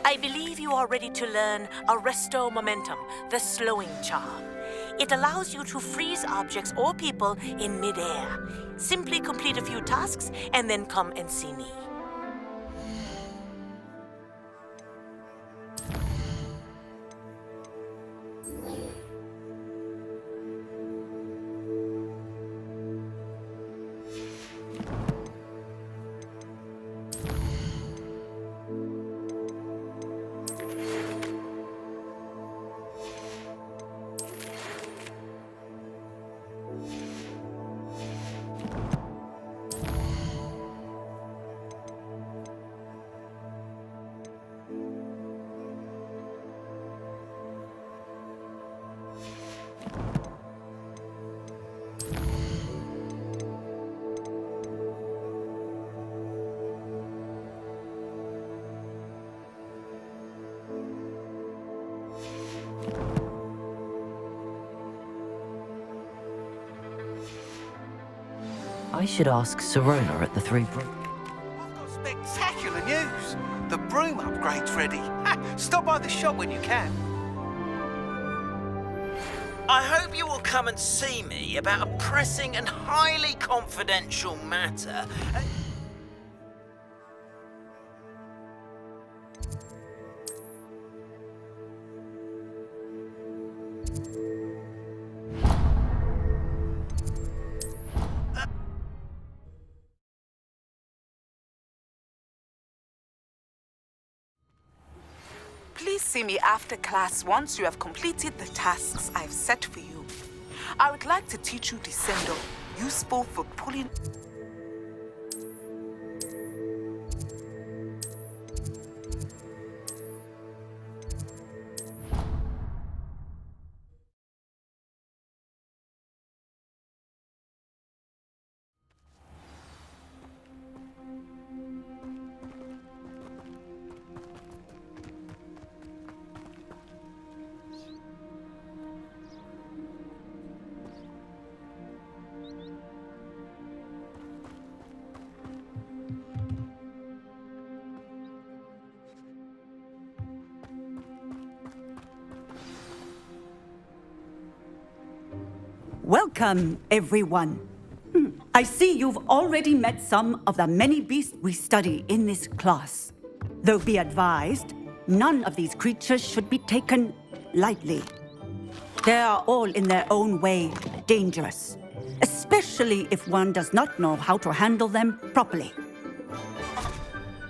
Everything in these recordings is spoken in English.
I believe you are ready to learn Arresto Momentum, the slowing charm. It allows you to freeze objects or people in midair. Simply complete a few tasks and then come and see me. I should ask Serona at the Three Brook. I've got spectacular news. The broom upgrade's ready. Stop by the shop when you can. I hope you will come and see me about a pressing and highly confidential matter. Please see me after class once you have completed the tasks I've set for you. I would like to teach you Descendo, useful for pulling... Welcome, everyone. I see you've already met some of the many beasts we study in this class. Though be advised, none of these creatures should be taken lightly. They are all in their own way dangerous, especially if one does not know how to handle them properly.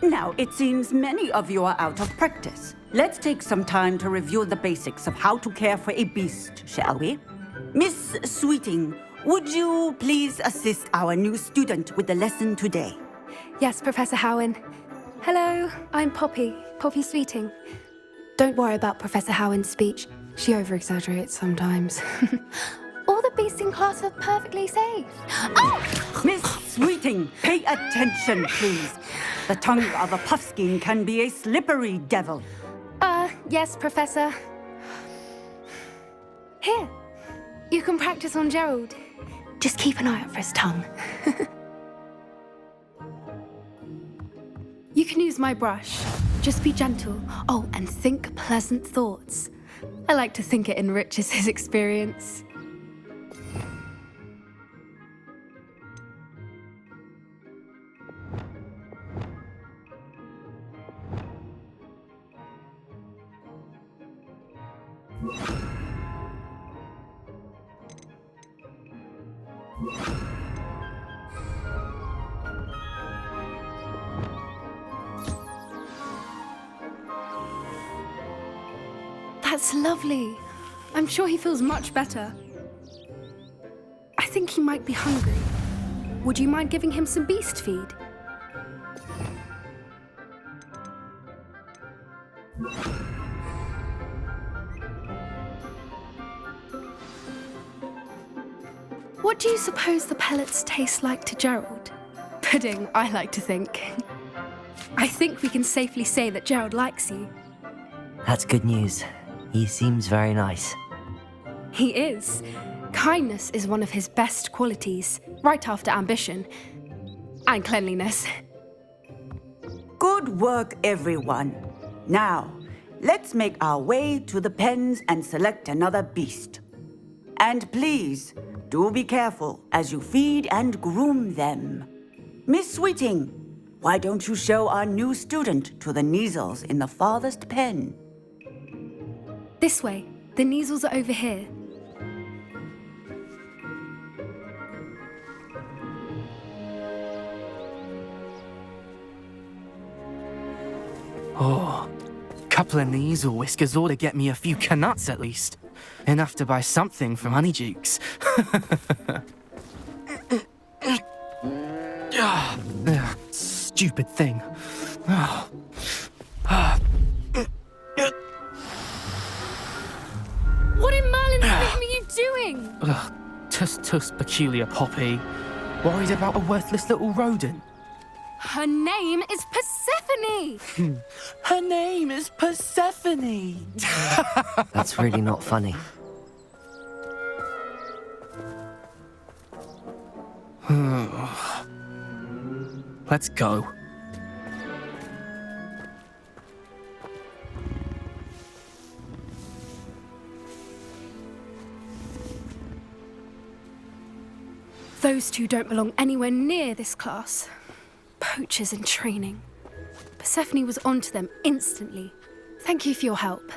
Now, it seems many of you are out of practice. Let's take some time to review the basics of how to care for a beast, shall we? Miss Sweeting, would you please assist our new student with the lesson today? Yes, Professor Howen. Hello, I'm Poppy Sweeting. Don't worry about Professor Howen's speech. She over-exaggerates sometimes. All the beasts in class are perfectly safe. Oh! Miss Sweeting, pay attention, please. The tongue of a puffskein can be a slippery devil. Yes, Professor. Here. You can practice on Gerald. Just keep an eye out for his tongue. You can use my brush. Just be gentle. Oh, and think pleasant thoughts. I like to think it enriches his experience. That's lovely. I'm sure he feels much better. I think he might be hungry. Would you mind giving him some beast feed? What do you suppose the pellets taste like to Gerald? Pudding, I like to think. I think we can safely say that Gerald likes you. That's good news. He seems very nice. He is. Kindness is one of his best qualities, right after ambition. And cleanliness. Good work, everyone. Now, let's make our way to the pens and select another beast. And please, do be careful as you feed and groom them. Miss Sweeting, why don't you show our new student to the Neasels in the farthest pen? This way. The Neasels are over here. Oh, couple of Neasel whiskers ought to get me a few canuts at least. Enough to buy something from Honeydukes. Stupid thing. What in Merlin's name are you doing? Tuss peculiar Poppy. Worried about a worthless little rodent. Her name is Persephone! Her name is Persephone! That's really not funny. Let's go. Those two don't belong anywhere near this class. Poachers in training. Persephone was onto them instantly. Thank you for your help.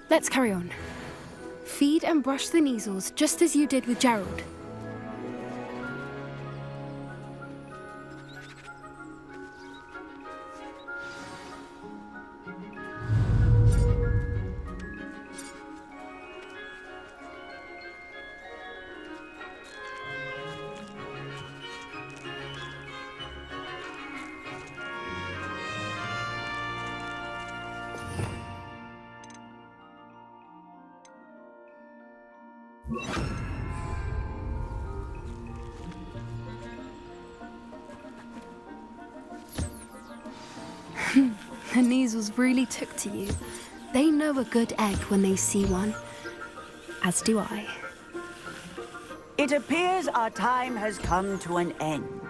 Let's carry on. Feed and brush the Neasels just as you did with Gerald. The Neasels really took to you. They know a good egg when they see one. As do I. It appears our time has come to an end.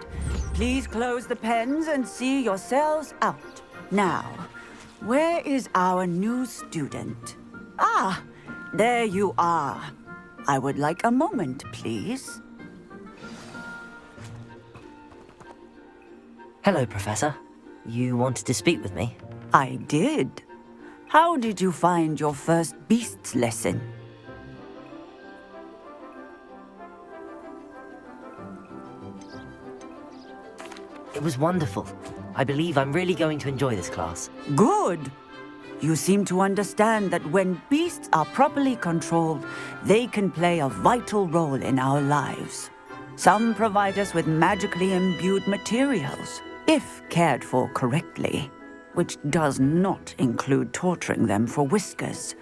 Please close the pens and see yourselves out. Now, where is our new student? Ah, there you are. I would like a moment, please. Hello, Professor. You wanted to speak with me? I did. How did you find your first beasts lesson? It was wonderful. I believe I'm really going to enjoy this class. Good. You seem to understand that when beasts are properly controlled, they can play a vital role in our lives. Some provide us with magically imbued materials, if cared for correctly, which does not include torturing them for whiskers.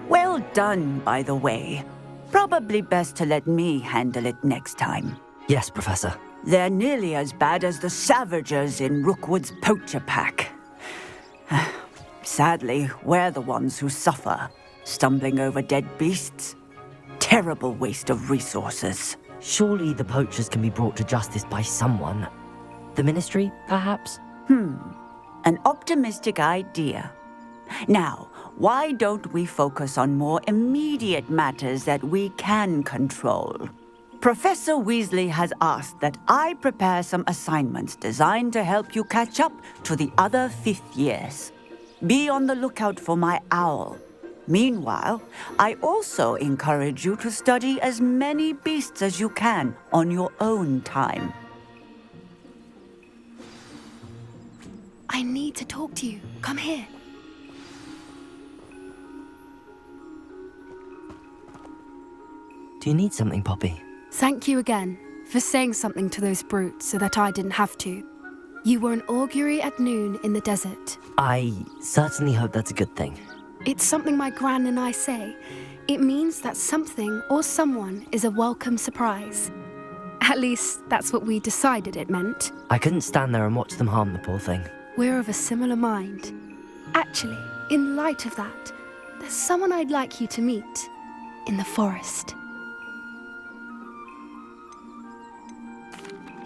Well done, by the way. Probably best to let me handle it next time. Yes, Professor. They're nearly as bad as the Savagers in Rookwood's poacher pack. Sadly, we're the ones who suffer, stumbling over dead beasts. Terrible waste of resources. Surely the poachers can be brought to justice by someone. The Ministry, perhaps? An optimistic idea. Now, why don't we focus on more immediate matters that we can control? Professor Weasley has asked that I prepare some assignments designed to help you catch up to the other fifth years. Be on the lookout for my owl. Meanwhile, I also encourage you to study as many beasts as you can on your own time. I need to talk to you. Come here. Do you need something, Poppy? Thank you again for saying something to those brutes so that I didn't have to. You were an augury at noon in the desert. I certainly hope that's a good thing. It's something my gran and I say. It means that something or someone is a welcome surprise. At least, that's what we decided it meant. I couldn't stand there and watch them harm the poor thing. We're of a similar mind. Actually, in light of that, there's someone I'd like you to meet in the forest.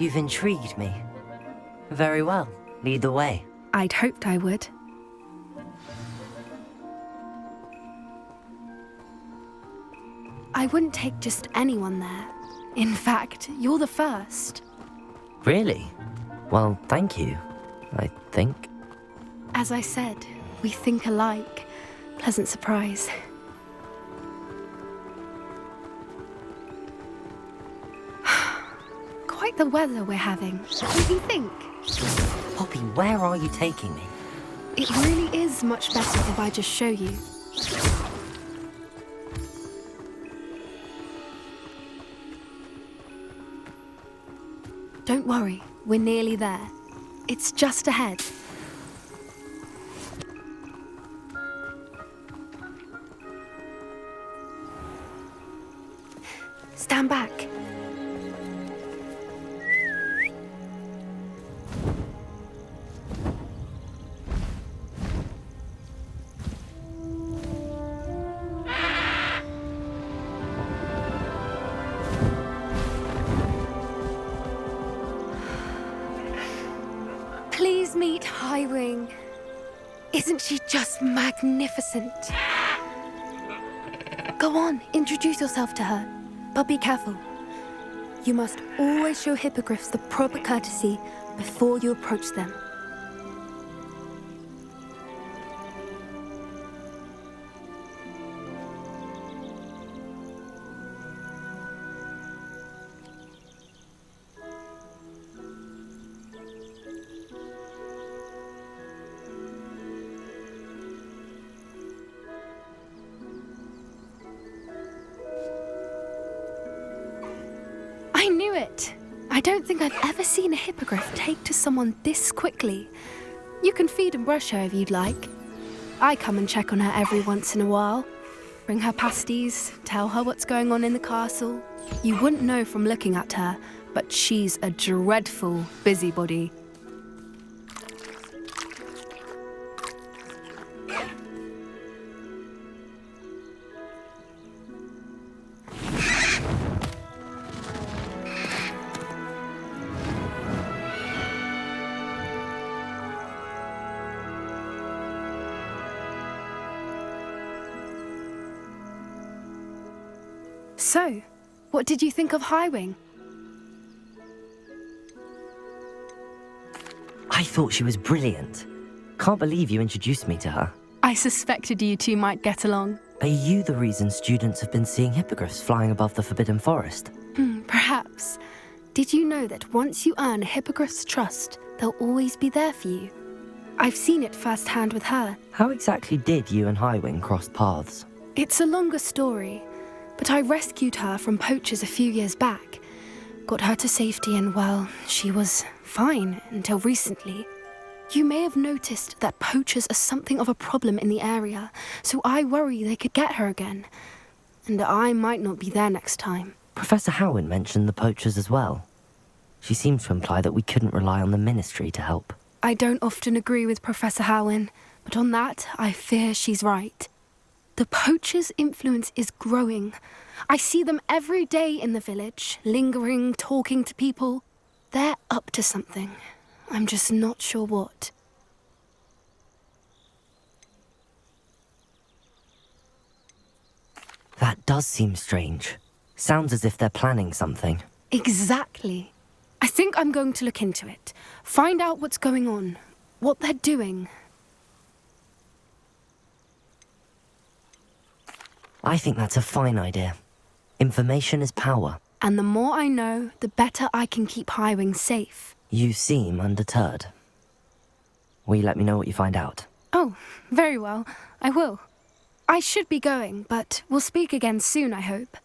You've intrigued me. Very well. Lead the way. I'd hoped I would. I wouldn't take just anyone there. In fact, you're the first. Really? Well, thank you, I think. As I said, we think alike. Pleasant surprise. Quite the weather we're having. What do you think? Poppy, where are you taking me? It really is much better if I just show you. Don't worry, we're nearly there. It's just ahead. Stand back. Please meet Highwing. Isn't she just magnificent? Go on, introduce yourself to her. But be careful. You must always show hippogriffs the proper courtesy before you approach them. I knew it! I don't think I've ever seen a hippogriff take to someone this quickly. You can feed and brush her if you'd like. I come and check on her every once in a while. Bring her pasties, tell her what's going on in the castle. You wouldn't know from looking at her, but she's a dreadful busybody. So, what did you think of Highwing? I thought she was brilliant. Can't believe you introduced me to her. I suspected you two might get along. Are you the reason students have been seeing hippogriffs flying above the Forbidden Forest? Perhaps. Did you know that once you earn a hippogriff's trust, they'll always be there for you? I've seen it firsthand with her. How exactly did you and Highwing cross paths? It's a longer story, but I rescued her from poachers a few years back. Got her to safety and, well, she was fine until recently. You may have noticed that poachers are something of a problem in the area, so I worry they could get her again. And I might not be there next time. Professor Howin mentioned the poachers as well. She seemed to imply that we couldn't rely on the Ministry to help. I don't often agree with Professor Howin, but on that, I fear she's right. The poachers' influence is growing. I see them every day in the village, lingering, talking to people. They're up to something. I'm just not sure what. That does seem strange. Sounds as if they're planning something. Exactly. I think I'm going to look into it. Find out what's going on, what they're doing. I think that's a fine idea. Information is power. And the more I know, the better I can keep Highwing safe. You seem undeterred. Will you let me know what you find out? Oh, very well. I will. I should be going, but we'll speak again soon, I hope.